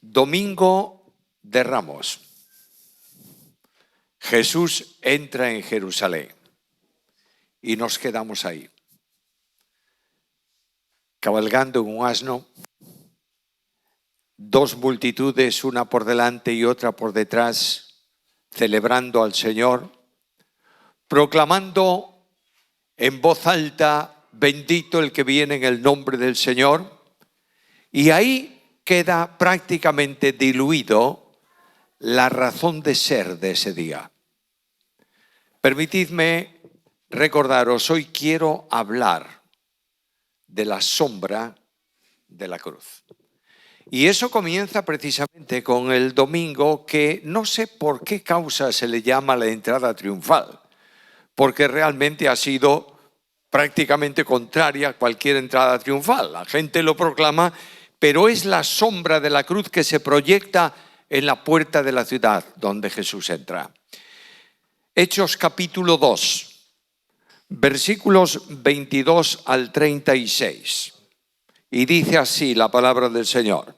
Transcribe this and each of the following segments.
Domingo de Ramos. Jesús entra en Jerusalén y nos quedamos ahí, cabalgando en un asno, dos multitudes, una por delante y otra por detrás, celebrando al Señor, proclamando en voz alta: bendito el que viene en el nombre del Señor. Y ahí queda prácticamente diluido la razón de ser de ese día. Permitidme recordaros, hoy quiero hablar de la sombra de la cruz. Y eso comienza precisamente con el domingo, que no sé por qué causa se le llama la entrada triunfal, porque realmente ha sido prácticamente contraria a cualquier entrada triunfal. La gente lo proclama, pero es la sombra de la cruz que se proyecta en la puerta de la ciudad donde Jesús entra. Hechos capítulo 2, versículos 22 al 36. Y dice así la palabra del Señor: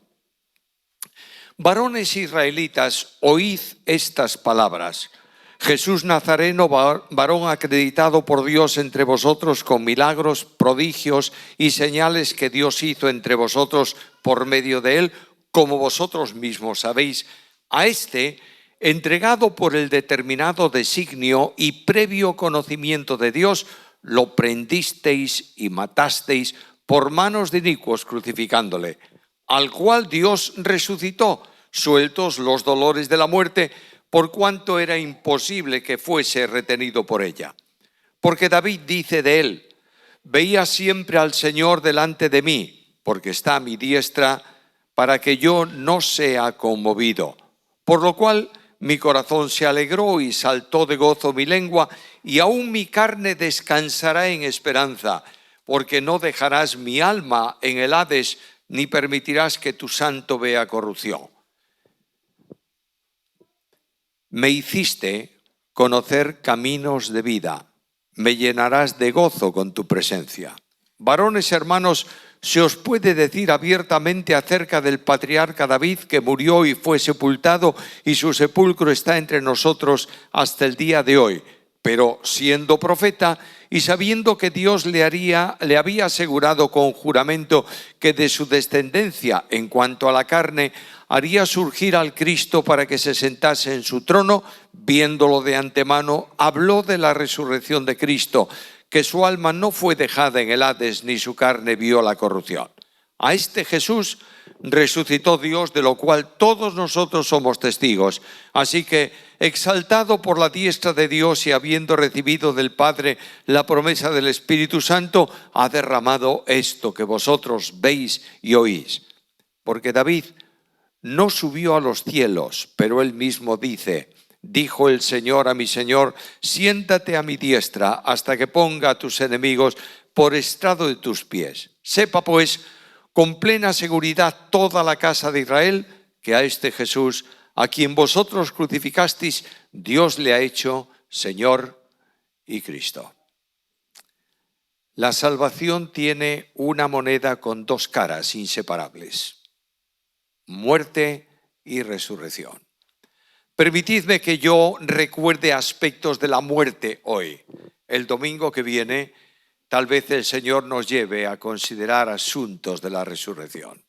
Varones israelitas, oíd estas palabras. Jesús Nazareno, varón acreditado por Dios entre vosotros con milagros, prodigios y señales que Dios hizo entre vosotros por medio de él, como vosotros mismos sabéis. A este, entregado por el determinado designio y previo conocimiento de Dios, lo prendisteis y matasteis por manos de inicuos, crucificándole, al cual Dios resucitó, sueltos los dolores de la muerte, por cuanto era imposible que fuese retenido por ella. Porque David dice de él: veía siempre al Señor delante de mí, porque está a mi diestra, para que yo no sea conmovido. Por lo cual mi corazón se alegró y saltó de gozo mi lengua, y aún mi carne descansará en esperanza, porque no dejarás mi alma en el Hades, ni permitirás que tu santo vea corrupción. Me hiciste conocer caminos de vida, me llenarás de gozo con tu presencia. Varones hermanos, se os puede decir abiertamente acerca del patriarca David, que murió y fue sepultado, y su sepulcro está entre nosotros hasta el día de hoy. Pero siendo profeta y sabiendo que Dios le había asegurado con juramento que de su descendencia, en cuanto a la carne, haría surgir al Cristo para que se sentase en su trono, viéndolo de antemano, habló de la resurrección de Cristo, que su alma no fue dejada en el Hades, ni su carne vio la corrupción. A este Jesús resucitó Dios, de lo cual todos nosotros somos testigos. Así que, exaltado por la diestra de Dios y habiendo recibido del Padre la promesa del Espíritu Santo, ha derramado esto que vosotros veis y oís. Porque David no subió a los cielos, pero él mismo dice: dijo el Señor a mi Señor, siéntate a mi diestra hasta que ponga a tus enemigos por estrado de tus pies. Sepa pues con plena seguridad toda la casa de Israel que a este Jesús, a quien vosotros crucificasteis, Dios le ha hecho Señor y Cristo. La salvación tiene una moneda con dos caras inseparables: muerte y resurrección. Permitidme que yo recuerde aspectos de la muerte hoy. El domingo que viene, tal vez el Señor nos lleve a considerar asuntos de la resurrección.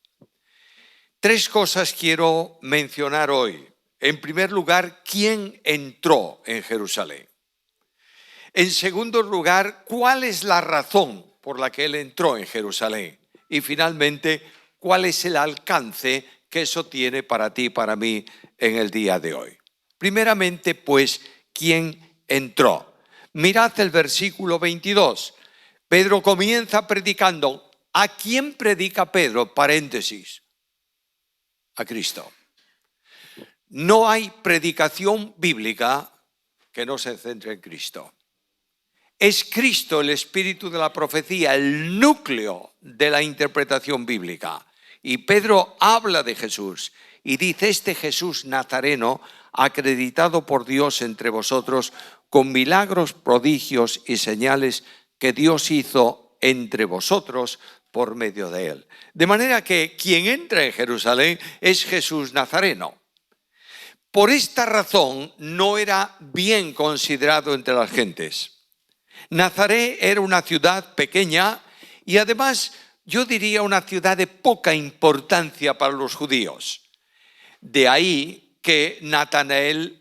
Tres cosas quiero mencionar hoy. En primer lugar, ¿quién entró en Jerusalén? En segundo lugar, ¿cuál es la razón por la que Él entró en Jerusalén? Y finalmente, ¿cuál es el alcance que eso tiene para ti y para mí en el día de hoy? Primeramente, pues, ¿quién entró? Mirad el versículo 22. Pedro comienza predicando. ¿A quién predica Pedro? Paréntesis. A Cristo. No hay predicación bíblica que no se centre en Cristo. Es Cristo el espíritu de la profecía, el núcleo de la interpretación bíblica. Y Pedro habla de Jesús y dice: este Jesús Nazareno, acreditado por Dios entre vosotros con milagros, prodigios y señales que Dios hizo entre vosotros por medio de él. De manera que quien entra en Jerusalén es Jesús Nazareno. Por esta razón no era bien considerado entre las gentes. Nazaret era una ciudad pequeña y además yo diría una ciudad de poca importancia para los judíos. De ahí que Natanael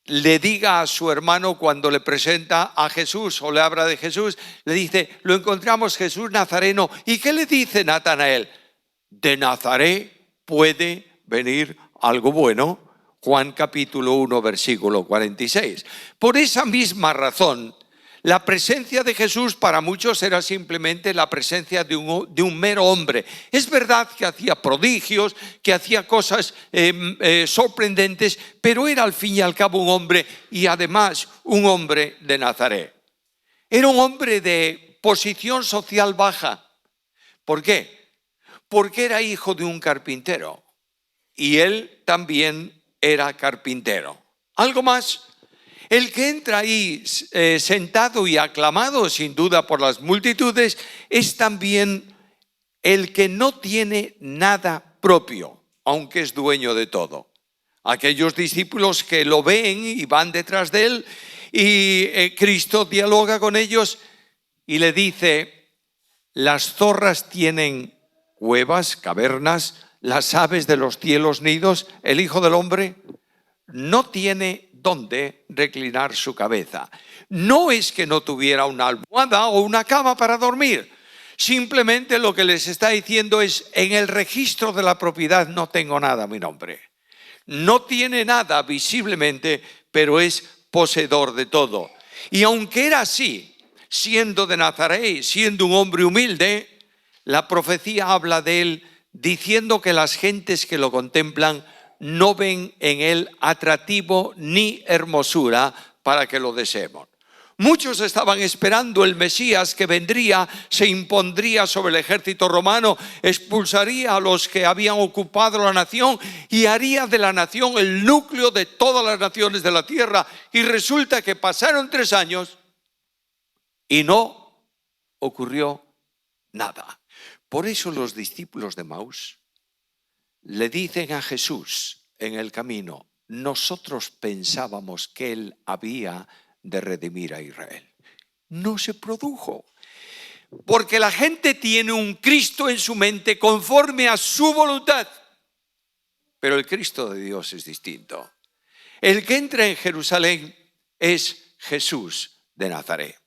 le diga a su hermano cuando le presenta a Jesús o le habla de Jesús, le dice, lo encontramos Jesús Nazareno. ¿Y qué le dice Natanael? De Nazaret puede venir algo bueno. Juan capítulo 1, versículo 46. Por esa misma razón, la presencia de Jesús para muchos era simplemente la presencia de un mero hombre. Es verdad que hacía prodigios, que hacía cosas sorprendentes, pero era al fin y al cabo un hombre y además un hombre de Nazaret. Era un hombre de posición social baja. ¿Por qué? Porque era hijo de un carpintero y él también era carpintero. ¿Algo más? El que entra ahí sentado y aclamado sin duda por las multitudes es también el que no tiene nada propio, aunque es dueño de todo. Aquellos discípulos que lo ven y van detrás de él y Cristo dialoga con ellos y le dice, las zorras tienen cuevas, cavernas, las aves de los cielos nidos, el Hijo del Hombre no tiene dónde reclinar su cabeza. No es que no tuviera una almohada o una cama para dormir. Simplemente lo que les está diciendo es, en el registro de la propiedad no tengo nada a mi nombre. No tiene nada visiblemente, pero es poseedor de todo. Y aunque era así, siendo de Nazaret, siendo un hombre humilde, la profecía habla de él diciendo que las gentes que lo contemplan no ven en él atractivo ni hermosura para que lo deseemos. Muchos estaban esperando el Mesías que vendría, se impondría sobre el ejército romano, expulsaría a los que habían ocupado la nación y haría de la nación el núcleo de todas las naciones de la tierra. Y resulta que pasaron 3 años y no ocurrió nada. Por eso los discípulos de Maús le dicen a Jesús en el camino, nosotros pensábamos que él había de redimir a Israel. No se produjo, porque la gente tiene un Cristo en su mente conforme a su voluntad, pero el Cristo de Dios es distinto. El que entra en Jerusalén es Jesús de Nazaret.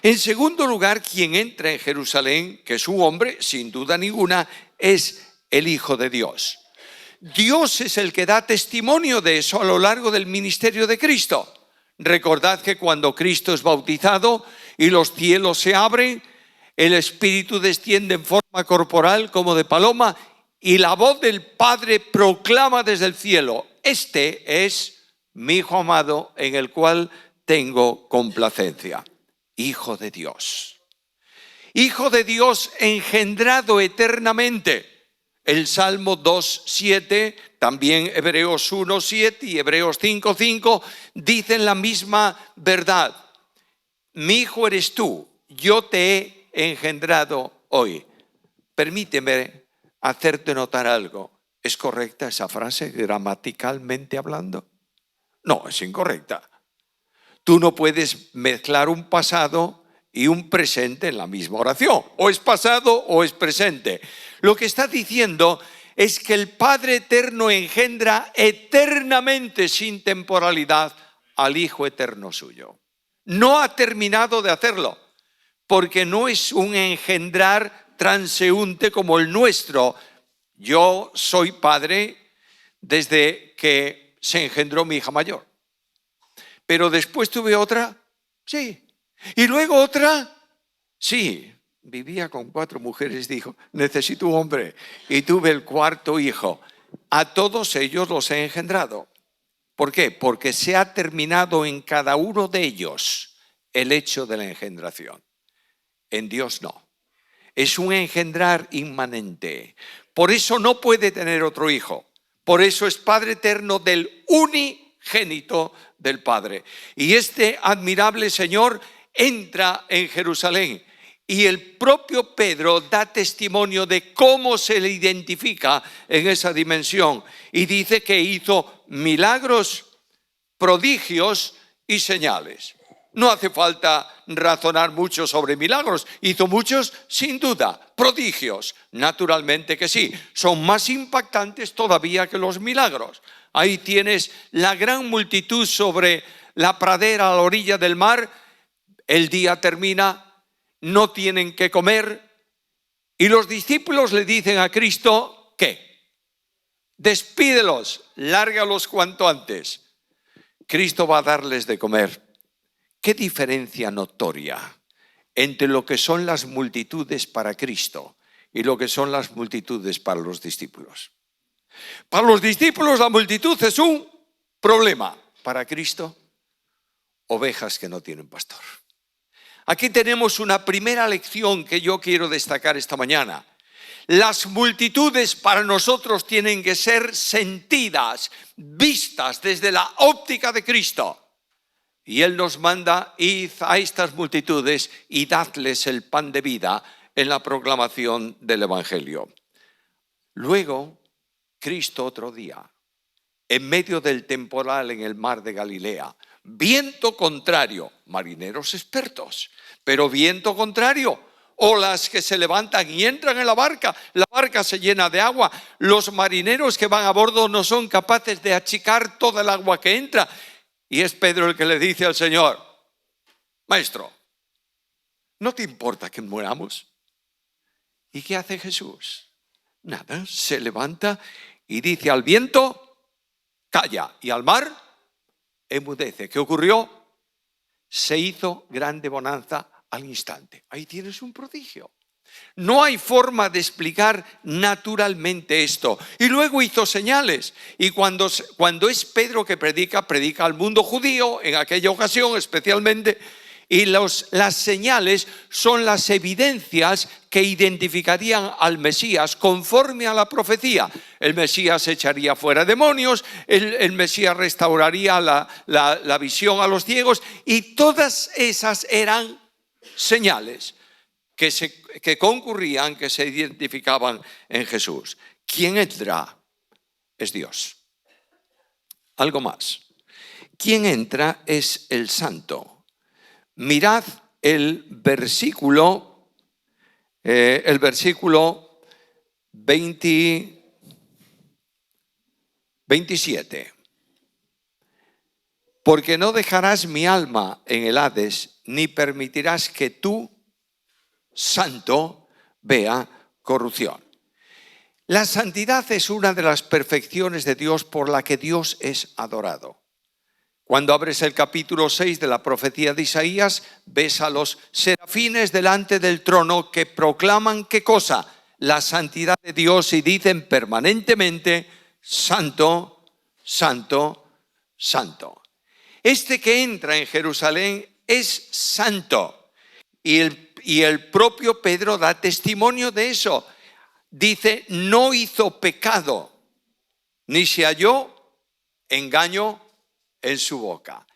En segundo lugar, quien entra en Jerusalén, que es un hombre, sin duda ninguna, es el Hijo de Dios. Dios es el que da testimonio de eso a lo largo del ministerio de Cristo. Recordad que cuando Cristo es bautizado y los cielos se abren, el Espíritu desciende en forma corporal como de paloma y la voz del Padre proclama desde el cielo, este es mi Hijo amado en el cual tengo complacencia. Hijo de Dios. Hijo de Dios engendrado eternamente. El Salmo 2:7, también Hebreos 1:7 y Hebreos 5:5 dicen la misma verdad. Mi hijo eres tú, yo te he engendrado hoy. Permíteme hacerte notar algo. ¿Es correcta esa frase gramaticalmente hablando? No, es incorrecta. Tú no puedes mezclar un pasado y un presente en la misma oración. O es pasado o es presente. Lo que está diciendo es que el Padre eterno engendra eternamente sin temporalidad al Hijo eterno suyo. No ha terminado de hacerlo, porque no es un engendrar transeúnte como el nuestro. Yo soy padre desde que se engendró mi hija mayor. Pero después tuve otra, sí. Y luego otra, sí. Vivía con 4 mujeres, dijo, necesito un hombre. Y tuve el 4º hijo. A todos ellos los he engendrado. ¿Por qué? Porque se ha terminado en cada uno de ellos el hecho de la engendración. En Dios no. Es un engendrar inmanente. Por eso no puede tener otro hijo. Por eso es Padre eterno del unigénito del Padre. Y este admirable Señor entra en Jerusalén Y el propio Pedro da testimonio de cómo se le identifica en esa dimensión. Y dice que hizo milagros, prodigios y señales. No hace falta razonar mucho sobre milagros. Hizo muchos, sin duda. Prodigios, naturalmente que sí. Son más impactantes todavía que los milagros. Ahí tienes la gran multitud sobre la pradera a la orilla del mar. El día termina, no tienen que comer. Y los discípulos le dicen a Cristo, ¿qué? Despídelos, lárgalos cuanto antes. Cristo va a darles de comer. ¿Qué diferencia notoria entre lo que son las multitudes para Cristo y lo que son las multitudes para los discípulos? Para los discípulos la multitud es un problema. Para Cristo, ovejas que no tienen pastor. Aquí tenemos una primera lección que yo quiero destacar esta mañana. Las multitudes para nosotros tienen que ser sentidas, vistas desde la óptica de Cristo. Y Él nos manda, id a estas multitudes y dadles el pan de vida en la proclamación del Evangelio. Luego, Cristo otro día, en medio del temporal en el mar de Galilea, viento contrario, marineros expertos, pero viento contrario, olas que se levantan y entran en la barca se llena de agua, los marineros que van a bordo no son capaces de achicar toda el agua que entra. Y es Pedro el que le dice al Señor, Maestro, ¿no te importa que muramos? ¿Y qué hace Jesús? Nada, se levanta y dice al viento, calla, y al mar, enmudece. ¿Qué ocurrió? Se hizo grande bonanza al instante. Ahí tienes un prodigio. No hay forma de explicar naturalmente esto. Y luego hizo señales. Y cuando es Pedro que predica al mundo judío, en aquella ocasión especialmente, y las señales son las evidencias que identificarían al Mesías conforme a la profecía. El Mesías echaría fuera demonios, el Mesías restauraría la visión a los ciegos, y todas esas eran señales que concurrían, que se identificaban en Jesús. ¿Quién entra? Es Dios. Algo más. ¿Quién entra? Es el Santo. Mirad el versículo 27. Porque no dejarás mi alma en el Hades, ni permitirás que tú, Santo, vea corrupción. La santidad es una de las perfecciones de Dios por la que Dios es adorado. Cuando abres el capítulo 6 de la profecía de Isaías, ves a los serafines delante del trono que proclaman ¿qué cosa? La santidad de Dios, y dicen permanentemente, Santo, Santo, Santo. Este que entra en Jerusalén es santo, y el propio Pedro da testimonio de eso. Dice, no hizo pecado, ni se halló engaño en su boca.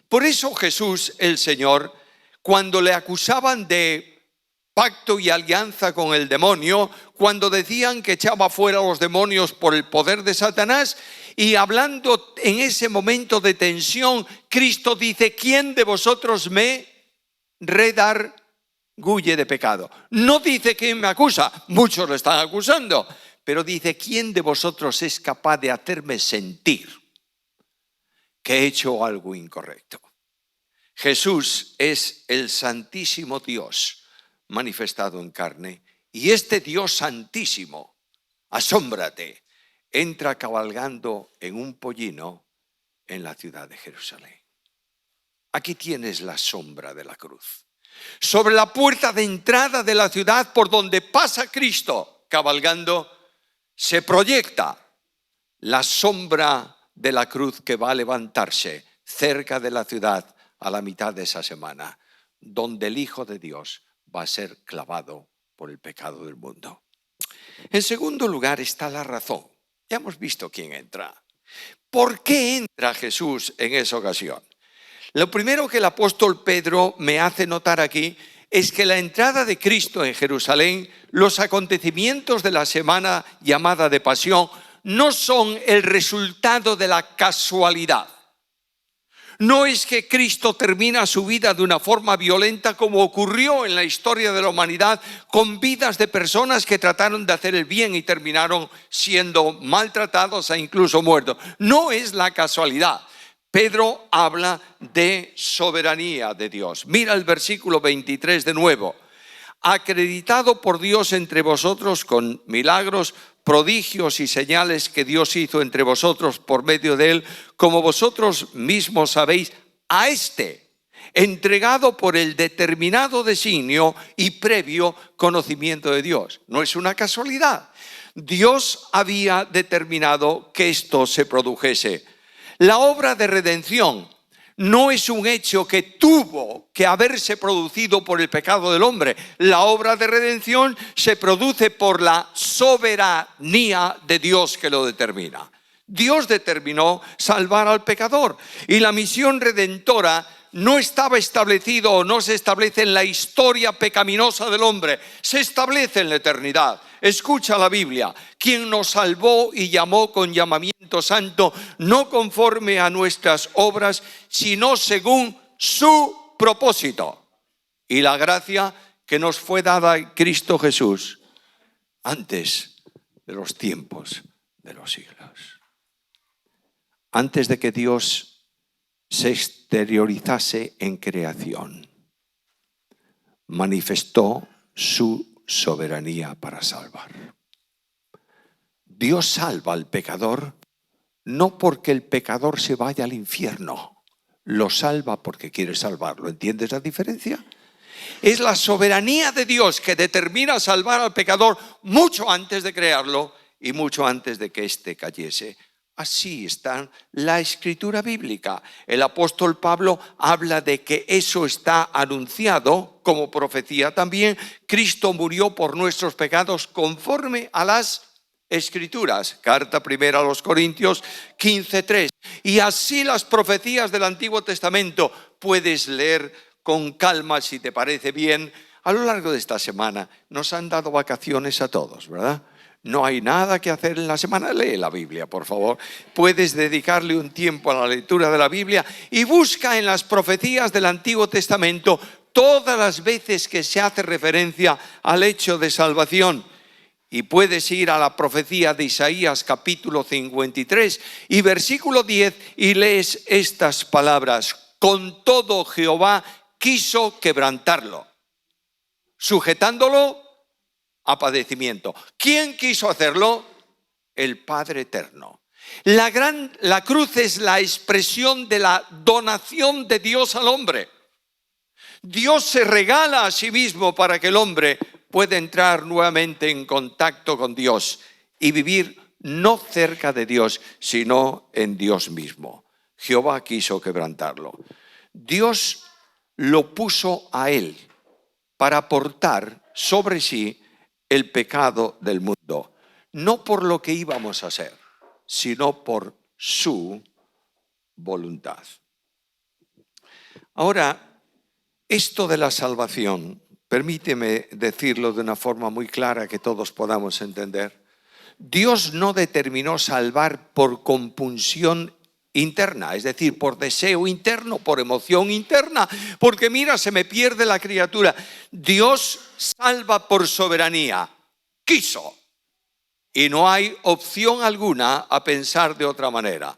Por eso Jesús, el Señor, cuando le acusaban de pacto y alianza con el demonio, cuando decían que echaba fuera a los demonios por el poder de Satanás, y hablando en ese momento de tensión, Cristo dice, ¿quién de vosotros me redarguye de pecado? No dice quién me acusa, muchos le están acusando, pero dice, ¿quién de vosotros es capaz de hacerme sentir que he hecho algo incorrecto? Jesús es el Santísimo Dios manifestado en carne, y este Dios Santísimo, asómbrate, entra cabalgando en un pollino en la ciudad de Jerusalén. Aquí tienes la sombra de la cruz. Sobre la puerta de entrada de la ciudad por donde pasa Cristo cabalgando, se proyecta la sombra de la cruz que va a levantarse cerca de la ciudad a la mitad de esa semana, donde el Hijo de Dios va a ser clavado por el pecado del mundo. En segundo lugar está la razón. Ya hemos visto quién entra. ¿Por qué entra Jesús en esa ocasión? Lo primero que el apóstol Pedro me hace notar aquí es que la entrada de Cristo en Jerusalén, los acontecimientos de la semana llamada de Pasión, no son el resultado de la casualidad. No es que Cristo termina su vida de una forma violenta como ocurrió en la historia de la humanidad con vidas de personas que trataron de hacer el bien y terminaron siendo maltratados e incluso muertos. No es la casualidad. Pedro habla de soberanía de Dios. Mira el versículo 23 de nuevo. Acreditado por Dios entre vosotros con milagros, prodigios y señales que Dios hizo entre vosotros por medio de él, como vosotros mismos sabéis, a este, entregado por el determinado designio y previo conocimiento de Dios. No es una casualidad. Dios había determinado que esto se produjese. La obra de redención no es un hecho que tuvo que haberse producido por el pecado del hombre. La obra de redención se produce por la soberanía de Dios que lo determina. Dios determinó salvar al pecador y la misión redentora no estaba establecido o no se establece en la historia pecaminosa del hombre, se establece en la eternidad. Escucha la Biblia, quien nos salvó y llamó con llamamiento santo, no conforme a nuestras obras, sino según su propósito. Y la gracia que nos fue dada en Cristo Jesús antes de los tiempos de los siglos. Antes de que Dios se exteriorizase en creación, manifestó su soberanía para salvar. Dios salva al pecador no porque el pecador se vaya al infierno, lo salva porque quiere salvarlo. ¿Entiendes la diferencia? Es la soberanía de Dios que determina salvar al pecador mucho antes de crearlo y mucho antes de que éste cayese. Así está la escritura bíblica. El apóstol Pablo habla de que eso está anunciado como profecía también. Cristo murió por nuestros pecados conforme a las escrituras. Carta primera a los Corintios 15:3. Y así las profecías del Antiguo Testamento puedes leer con calma si te parece bien. A lo largo de esta semana nos han dado vacaciones a todos, ¿verdad? No hay nada que hacer en la semana. Lee la Biblia, por favor. Puedes dedicarle un tiempo a la lectura de la Biblia y busca en las profecías del Antiguo Testamento todas las veces que se hace referencia al hecho de salvación. Y puedes ir a la profecía de Isaías capítulo 53 y versículo 10 y lees estas palabras. Con todo Jehová quiso quebrantarlo, sujetándolo a padecimiento. ¿Quién quiso hacerlo? El Padre Eterno. La cruz es la expresión de la donación de Dios al hombre. Dios se regala a sí mismo para que el hombre pueda entrar nuevamente en contacto con Dios y vivir no cerca de Dios, sino en Dios mismo. Jehová quiso quebrantarlo. Dios lo puso a él para portar sobre sí el pecado del mundo, no por lo que íbamos a hacer, sino por su voluntad. Ahora, esto de la salvación, permíteme decirlo de una forma muy clara que todos podamos entender. Dios no determinó salvar por compunción interna, es decir, por deseo interno, por emoción interna, porque mira, se me pierde la criatura. Dios salva por soberanía, quiso, y no hay opción alguna a pensar de otra manera.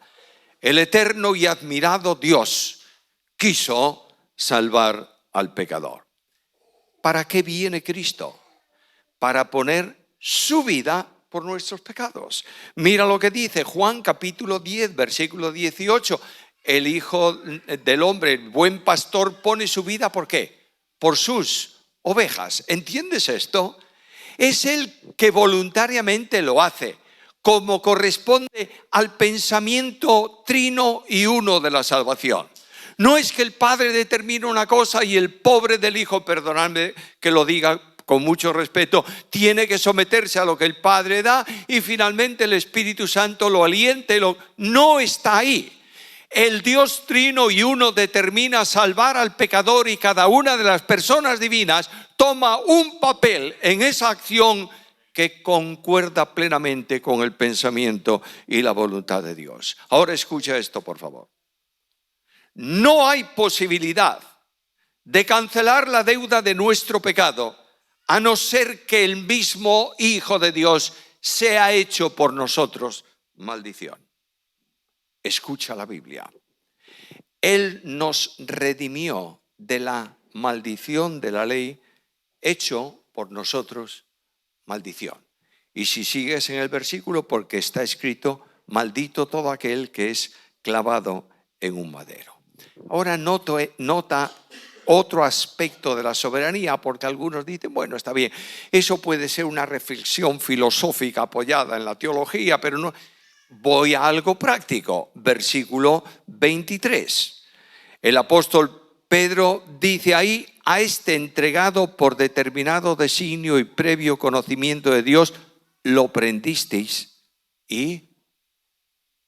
El eterno y admirado Dios quiso salvar al pecador. ¿Para qué viene Cristo? Para poner su vida por nuestros pecados. Mira lo que dice Juan capítulo 10, versículo 18. El Hijo del Hombre, el buen pastor, pone su vida ¿por qué? Por sus ovejas. ¿Entiendes esto? Es Él que voluntariamente lo hace, como corresponde al pensamiento trino y uno de la salvación. No es que el Padre determine una cosa y el pobre del Hijo, perdonadme que lo diga con mucho respeto, tiene que someterse a lo que el Padre da y finalmente el Espíritu Santo lo aliente. No está ahí. el Dios Trino y Uno determina salvar al pecador y cada una de las personas divinas toma un papel en esa acción que concuerda plenamente con el pensamiento y la voluntad de Dios. Ahora escucha esto, por favor. No hay posibilidad de cancelar la deuda de nuestro pecado, a no ser que el mismo Hijo de Dios sea hecho por nosotros maldición. Escucha la Biblia. Él nos redimió de la maldición de la ley, hecho por nosotros maldición. Y si sigues en el versículo, porque está escrito, maldito todo aquel que es clavado en un madero. Ahora nota otro aspecto de la soberanía, porque algunos dicen, bueno, está bien, eso puede ser una reflexión filosófica apoyada en la teología, pero no. Voy a algo práctico. Versículo 23. El apóstol Pedro dice ahí, a este entregado por determinado designio y previo conocimiento de Dios, lo prendisteis y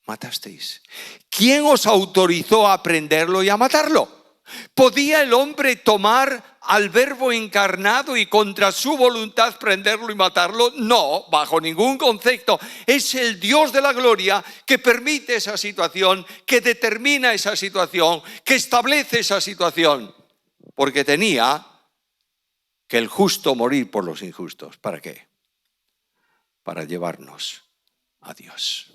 matasteis. ¿Quién os autorizó a prenderlo y a matarlo? ¿Podía el hombre tomar al Verbo encarnado y contra su voluntad prenderlo y matarlo? No, bajo ningún concepto. Es el Dios de la gloria que permite esa situación, que determina esa situación, que establece esa situación. Porque tenía que el justo morir por los injustos. ¿Para qué? Para llevarnos a Dios.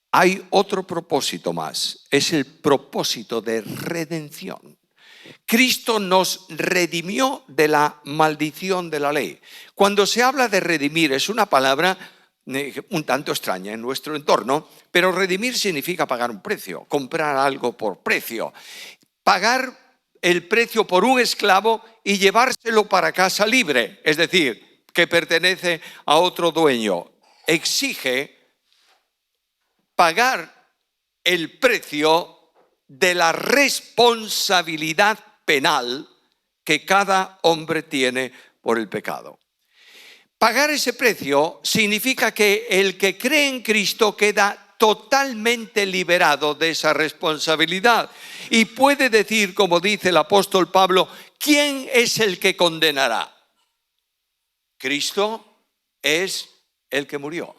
Hay otro propósito más, es el propósito de redención. Cristo nos redimió de la maldición de la ley. Cuando se habla de redimir, es una palabra un tanto extraña en nuestro entorno, pero redimir significa pagar un precio, comprar algo por precio, pagar el precio por un esclavo y llevárselo para casa libre, es decir, que pertenece a otro dueño. Exige pagar el precio de la responsabilidad penal que cada hombre tiene por el pecado. Pagar ese precio significa que el que cree en Cristo queda totalmente liberado de esa responsabilidad y puede decir, como dice el apóstol Pablo, ¿quién es el que condenará? Cristo es el que murió.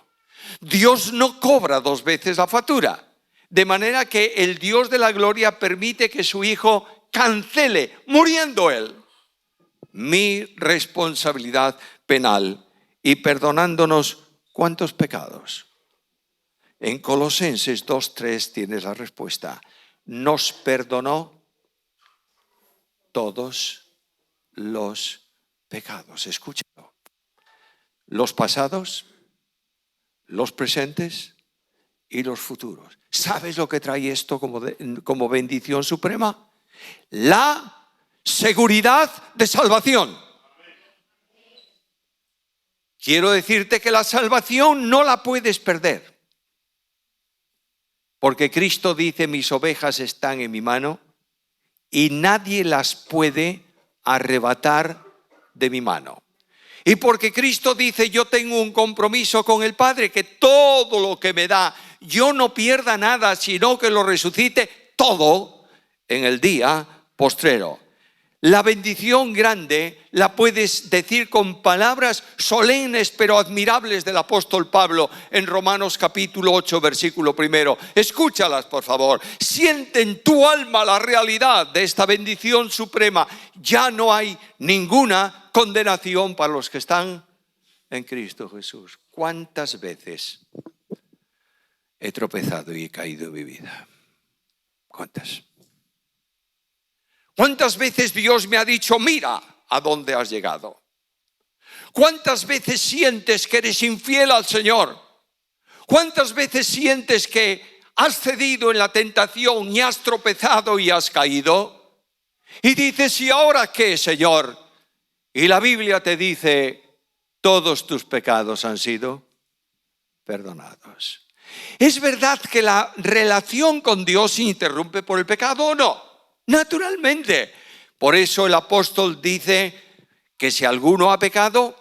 Dios no cobra dos veces la factura, de manera que el Dios de la gloria permite que su Hijo cancele, muriendo Él, mi responsabilidad penal y perdonándonos ¿cuántos pecados? En Colosenses 2:3 tienes la respuesta. Nos perdonó todos los pecados. Escúchalo. Los pasados, los presentes y los futuros. ¿Sabes lo que trae esto como bendición suprema? La seguridad de salvación. Quiero decirte que la salvación no la puedes perder. Porque Cristo dice, mis ovejas están en mi mano y nadie las puede arrebatar de mi mano. Y porque Cristo dice, yo tengo un compromiso con el Padre, que todo lo que me da, yo no pierda nada, sino que lo resucite todo en el día postrero. La bendición grande la puedes decir con palabras solemnes pero admirables del apóstol Pablo en Romanos capítulo 8, versículo 1. Escúchalas, por favor. Siente en tu alma la realidad de esta bendición suprema. Ya no hay ninguna condenación para los que están en Cristo Jesús. ¿Cuántas veces he tropezado y he caído en mi vida? ¿Cuántas? ¿Cuántas veces Dios me ha dicho, mira a dónde has llegado? ¿Cuántas veces sientes que eres infiel al Señor? ¿Cuántas veces sientes que has cedido en la tentación y has tropezado y has caído? Y dices, ¿y ahora qué, Señor? Y la Biblia te dice, todos tus pecados han sido perdonados. ¿Es verdad que la relación con Dios se interrumpe por el pecado o no? Naturalmente. Por eso el apóstol dice que si alguno ha pecado,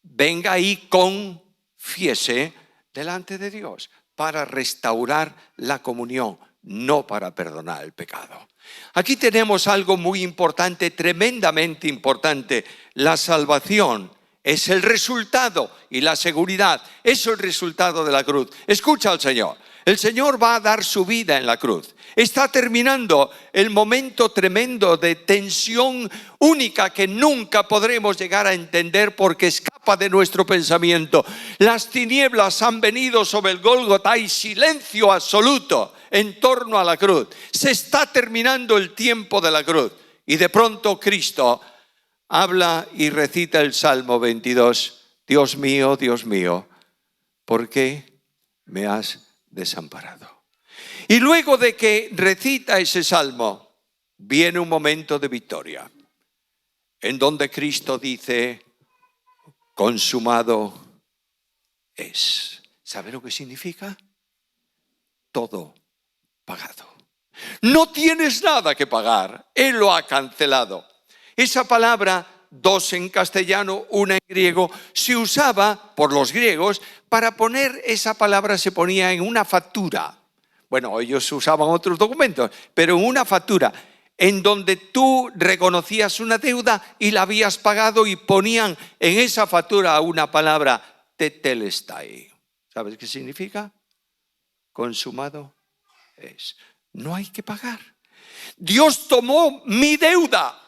venga y confiese delante de Dios para restaurar la comunión. no para perdonar el pecado. Aquí tenemos algo muy importante, tremendamente importante. La salvación es el resultado y la seguridad es el resultado de la cruz. Escucha al Señor. El Señor va a dar su vida en la cruz. Está terminando el momento tremendo de tensión única que nunca podremos llegar a entender porque escapa de nuestro pensamiento. Las tinieblas han venido sobre el Gólgota, hay silencio absoluto en torno a la cruz. Se está terminando el tiempo de la cruz y de pronto Cristo habla y recita el Salmo 22. Dios mío, ¿por qué me has desamparado? Y luego de que recita ese salmo, viene un momento de victoria, en donde Cristo dice, consumado es. ¿Sabe lo que significa? Todo pagado. No tienes nada que pagar, Él lo ha cancelado. Esa palabra, dos en castellano, una en griego, se usaba por los griegos para poner esa palabra, se ponía en una factura. Bueno, ellos usaban otros documentos, pero en una factura en donde tú reconocías una deuda y la habías pagado y ponían en esa factura una palabra, tetelestai. ¿Sabes qué significa? Consumado es. No hay que pagar. Dios tomó mi deuda,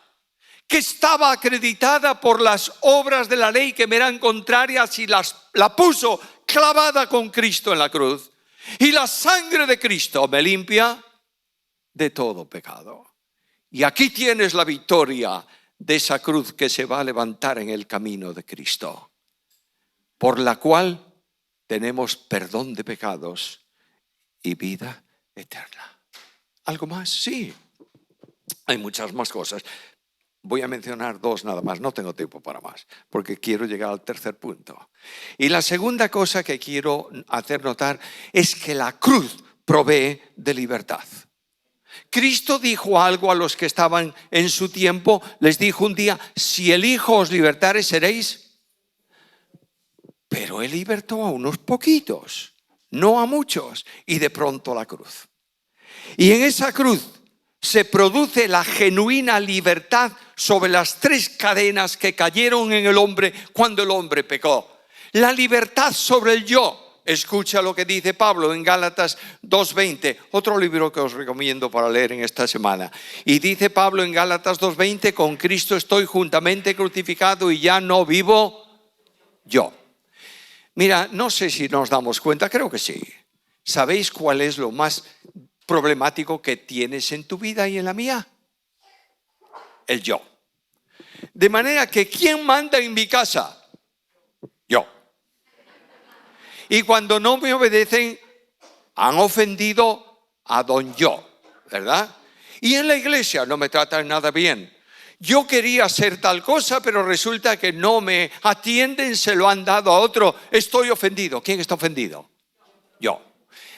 que estaba acreditada por las obras de la ley que me eran contrarias y la puso clavada con Cristo en la cruz. Y la sangre de Cristo me limpia de todo pecado. Y aquí tienes la victoria de esa cruz que se va a levantar en el camino de Cristo, por la cual tenemos perdón de pecados y vida eterna. ¿Algo más? Sí. Hay muchas más cosas. Voy a mencionar dos nada más, no tengo tiempo para más, porque quiero llegar al tercer punto. Y la segunda cosa que quiero hacer notar es que la cruz provee de libertad. Cristo dijo algo a los que estaban en su tiempo, les dijo un día, si el Hijo os libertare seréis. Pero Él libertó a unos poquitos, no a muchos, y de pronto la cruz. Y en esa cruz se produce la genuina libertad sobre las tres cadenas que cayeron en el hombre cuando el hombre pecó. La libertad sobre el yo. Escucha lo que dice Pablo en Gálatas 2:20, otro libro que os recomiendo para leer en esta semana. Y dice Pablo en Gálatas 2:20, con Cristo estoy juntamente crucificado y ya no vivo yo. Mira, no sé si nos damos cuenta, creo que sí. ¿Sabéis cuál es lo más problemático que tienes en tu vida y en la mía? El yo. De manera que ¿quién manda en mi casa? Yo. Y cuando no me obedecen, han ofendido a don yo, ¿verdad? Y en la iglesia no me tratan nada bien. Yo quería hacer tal cosa, pero resulta que no me atienden, se lo han dado a otro. Estoy ofendido. ¿Quién está ofendido? Yo.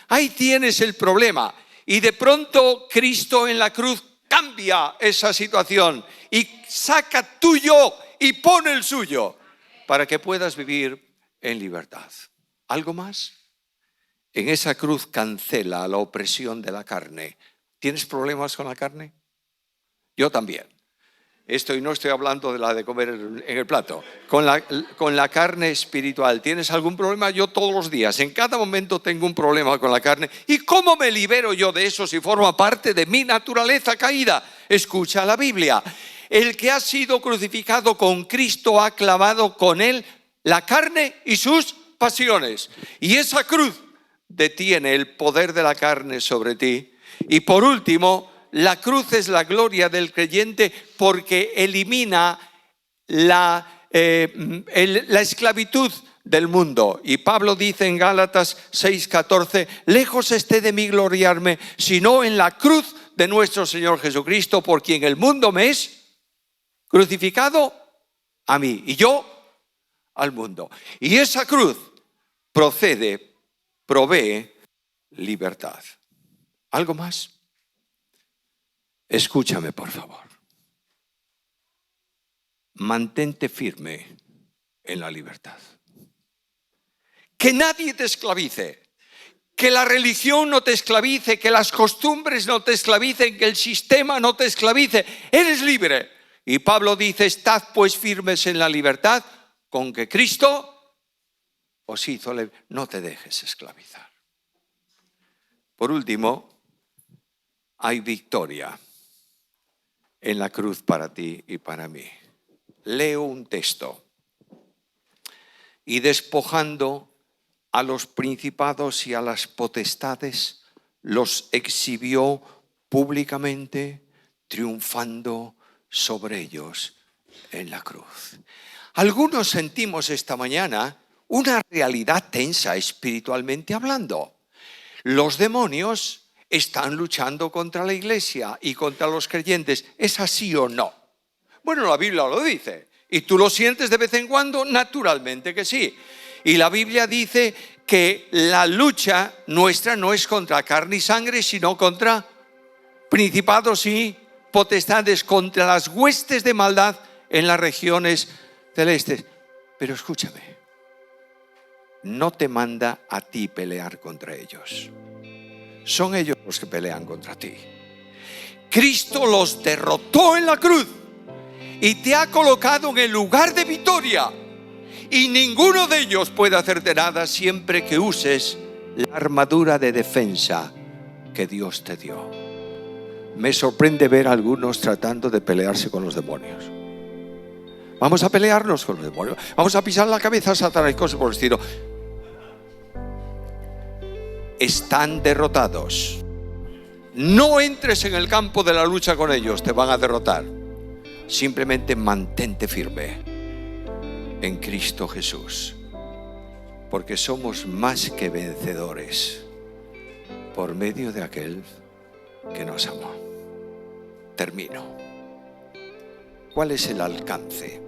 Ahí tienes el problema. Y de pronto Cristo en la cruz cambia esa situación y saca tu yo y pone el suyo para que puedas vivir en libertad. ¿Algo más? En esa cruz cancela la opresión de la carne. ¿Tienes problemas con la carne? Yo también. Y no estoy hablando de la de comer en el plato. Con la carne espiritual. ¿Tienes algún problema? Yo todos los días, en cada momento tengo un problema con la carne. ¿Y cómo me libero yo de eso si forma parte de mi naturaleza caída? Escucha la Biblia. El que ha sido crucificado con Cristo ha clavado con él la carne y sus pasiones. Y esa cruz detiene el poder de la carne sobre ti. Y por último, la cruz es la gloria del creyente porque elimina la esclavitud del mundo. Y Pablo dice en Gálatas 6:14, lejos esté de mí gloriarme, sino en la cruz de nuestro Señor Jesucristo, por quien el mundo me es crucificado a mí y yo al mundo. Y esa cruz provee libertad. ¿Algo más? Escúchame, por favor. Mantente firme en la libertad. Que nadie te esclavice. Que la religión no te esclavice, que las costumbres no te esclavicen, que el sistema no te esclavice. Eres libre. Y Pablo dice, estad pues firmes en la libertad con que Cristo os hizo libre. No te dejes esclavizar. Por último, hay victoria en la cruz para ti y para mí. Leo un texto. Y despojando a los principados y a las potestades, los exhibió públicamente, triunfando sobre ellos en la cruz. Algunos sentimos esta mañana una realidad tensa espiritualmente hablando. Los demonios están luchando contra la iglesia y contra los creyentes. ¿Es así o no? Bueno, la Biblia lo dice. ¿Y tú lo sientes de vez en cuando? Naturalmente que sí. Y la Biblia dice que la lucha nuestra no es contra carne y sangre, sino contra principados y potestades, contra las huestes de maldad en las regiones celestes. Pero escúchame, no te manda a ti pelear contra ellos. Son ellos los que pelean contra ti. Cristo los derrotó en la cruz y te ha colocado en el lugar de victoria. Y ninguno de ellos puede hacerte nada siempre que uses la armadura de defensa que Dios te dio. Me sorprende ver a algunos tratando de pelearse con los demonios. Vamos a pelearnos con los demonios. Vamos a pisar la cabeza a Satanás y cosas por el estilo. Están derrotados. No entres en el campo de la lucha con ellos, te van a derrotar. Simplemente mantente firme en Cristo Jesús, porque somos más que vencedores por medio de aquel que nos amó. Termino. ¿Cuál es el alcance?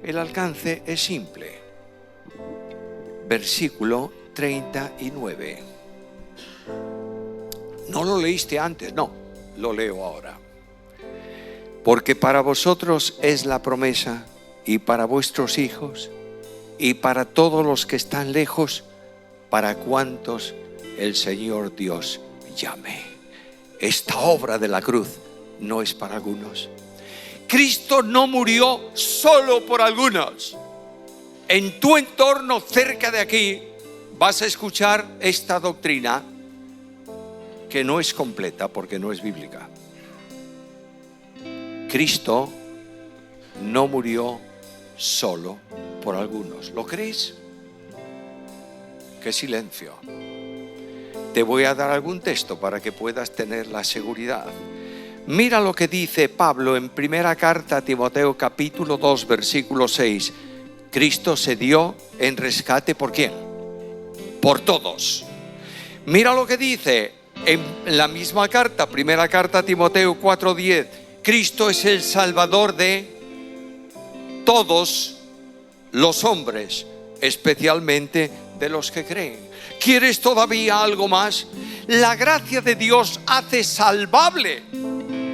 El alcance es simple. Versículo 39. ¿No lo leíste antes? No, lo leo ahora. Porque para vosotros es la promesa, y para vuestros hijos, y para todos los que están lejos, para cuantos el Señor Dios llame. Esta obra de la cruz no es para algunos. Cristo no murió solo por algunos. En tu entorno cerca de aquí vas a escuchar esta doctrina que no es completa porque no es bíblica. Cristo no murió solo por algunos. ¿Lo crees? ¡Qué silencio! Te voy a dar algún texto para que puedas tener la seguridad. Mira lo que dice Pablo en primera carta a Timoteo capítulo 2 versículo 6. Cristo se dio en rescate ¿por quién? Por todos. Mira lo que dice en la misma carta, primera carta a Timoteo 4:10. Cristo es el Salvador de todos los hombres, especialmente de los que creen. ¿Quieres todavía algo más? La gracia de Dios hace salvable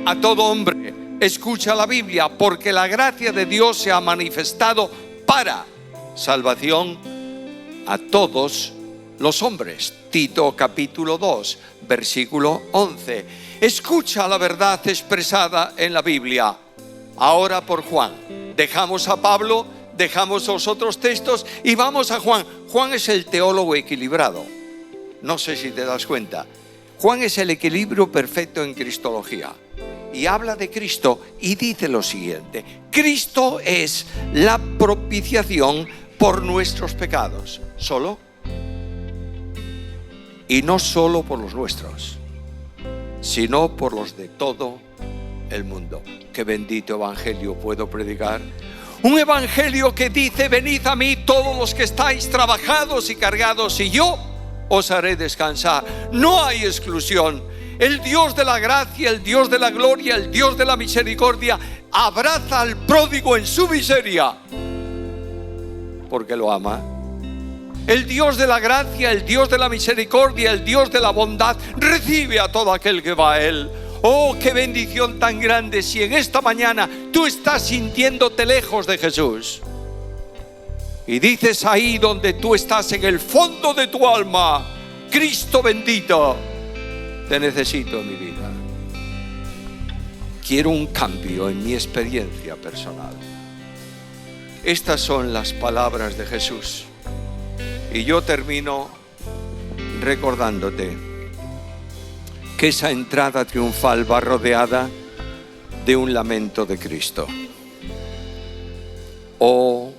a todo hombre. Escucha la Biblia, porque la gracia de Dios se ha manifestado para salvación a todos los hombres. Tito capítulo 2, versículo 11. Escucha la verdad expresada en la Biblia. Ahora por Juan. Dejamos a Pablo, dejamos los otros textos y vamos a Juan. Juan es el teólogo equilibrado. No sé si te das cuenta. Juan es el equilibrio perfecto en cristología. Y habla de Cristo y dice lo siguiente. Cristo es la propiciación por nuestros pecados. ¿Solo? Y no solo por los nuestros, sino por los de todo el mundo. Qué bendito evangelio puedo predicar. Un evangelio que dice: venid a mí todos los que estáis trabajados y cargados, y yo os haré descansar. No hay exclusión. El Dios de la gracia, el Dios de la gloria, el Dios de la misericordia abraza al pródigo en su miseria porque lo ama. El Dios de la gracia, el Dios de la misericordia, el Dios de la bondad recibe a todo aquel que va a Él. Oh, qué bendición tan grande si en esta mañana tú estás sintiéndote lejos de Jesús y dices ahí donde tú estás en el fondo de tu alma: Cristo bendito, te necesito en mi vida. Quiero un cambio en mi experiencia personal. Estas son las palabras de Jesús. Y yo termino recordándote que esa entrada triunfal va rodeada de un lamento de Cristo. Oh,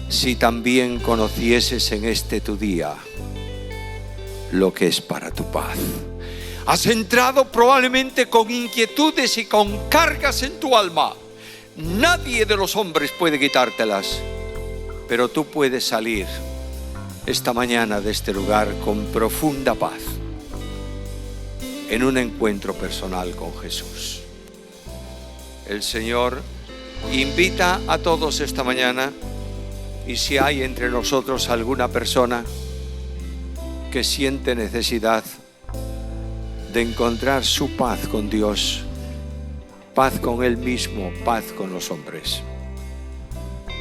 si también conocieses en este tu día lo que es para tu paz. Has entrado probablemente con inquietudes y con cargas en tu alma. Nadie de los hombres puede quitártelas, pero tú puedes salir esta mañana de este lugar con profunda paz, en un encuentro personal con Jesús. El Señor invita a todos esta mañana, y si hay entre nosotros alguna persona que siente necesidad de encontrar su paz con Dios, paz con Él mismo, paz con los hombres,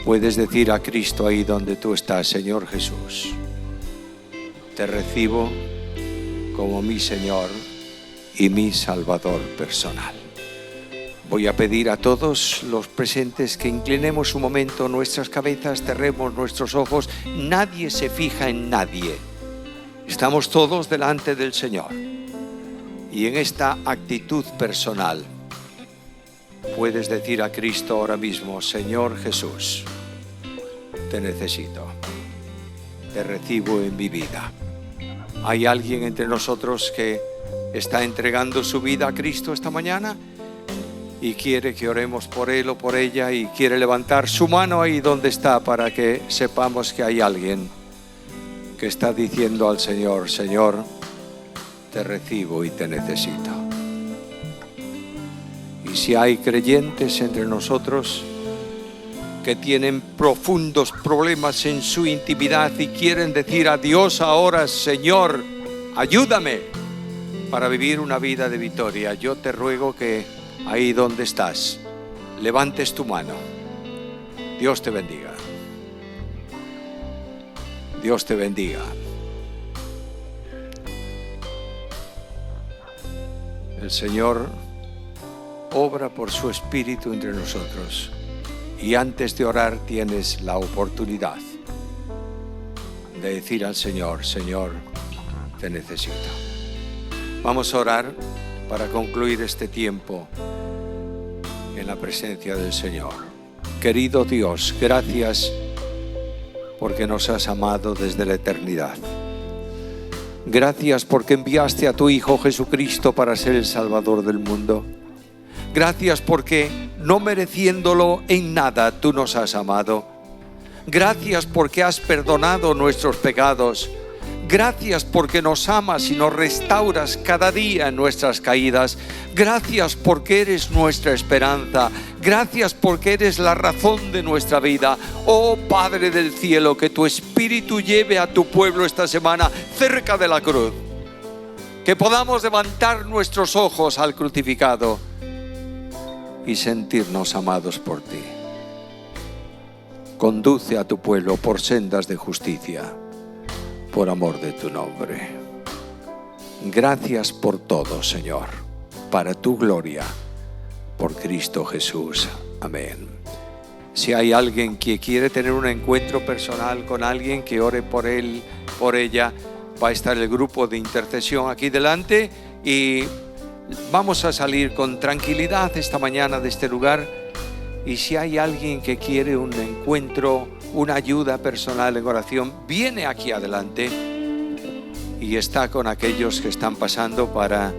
puedes decir a Cristo ahí donde tú estás: Señor Jesús, te recibo como mi Señor y mi Salvador personal. Voy a pedir a todos los presentes que inclinemos un momento nuestras cabezas, cerremos nuestros ojos. Nadie se fija en nadie. Estamos todos delante del Señor. Y en esta actitud personal puedes decir a Cristo ahora mismo: Señor Jesús, te necesito, te recibo en mi vida. ¿Hay alguien entre nosotros que está entregando su vida a Cristo esta mañana y quiere que oremos por él o por ella, y quiere levantar su mano ahí donde está para que sepamos que hay alguien que está diciendo al Señor: Señor, te recibo y te necesito? Y si hay creyentes entre nosotros que tienen profundos problemas en su intimidad y quieren decir a Dios ahora: Señor, ayúdame para vivir una vida de victoria, yo te ruego que ahí donde estás levantes tu mano. Dios te bendiga. Dios te bendiga. El Señor obra por su Espíritu entre nosotros, y antes de orar tienes la oportunidad de decir al Señor: Señor, te necesito. Vamos a orar para concluir este tiempo en la presencia del Señor. Querido Dios, gracias porque nos has amado desde la eternidad. Gracias porque enviaste a tu Hijo Jesucristo para ser el Salvador del mundo. Gracias porque, no mereciéndolo en nada, tú nos has amado. Gracias porque has perdonado nuestros pecados. Gracias porque nos amas y nos restauras cada día en nuestras caídas. Gracias porque eres nuestra esperanza. Gracias porque eres la razón de nuestra vida. Oh Padre del cielo, que tu Espíritu lleve a tu pueblo esta semana cerca de la cruz. Que podamos levantar nuestros ojos al crucificado y sentirnos amados por ti. Conduce a tu pueblo por sendas de justicia, por amor de tu nombre. Gracias por todo, Señor, para tu gloria, por Cristo Jesús. Amén. Si hay alguien que quiere tener un encuentro personal con alguien, que ore por él, por ella, va a estar el grupo de intercesión aquí delante, y vamos a salir con tranquilidad esta mañana de este lugar. Y si hay alguien que quiere un encuentro, una ayuda personal en oración, viene aquí adelante y está con aquellos que están pasando para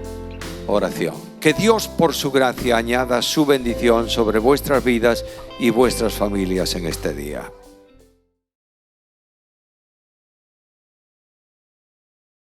oración. Que Dios, por su gracia, añada su bendición sobre vuestras vidas y vuestras familias en este día.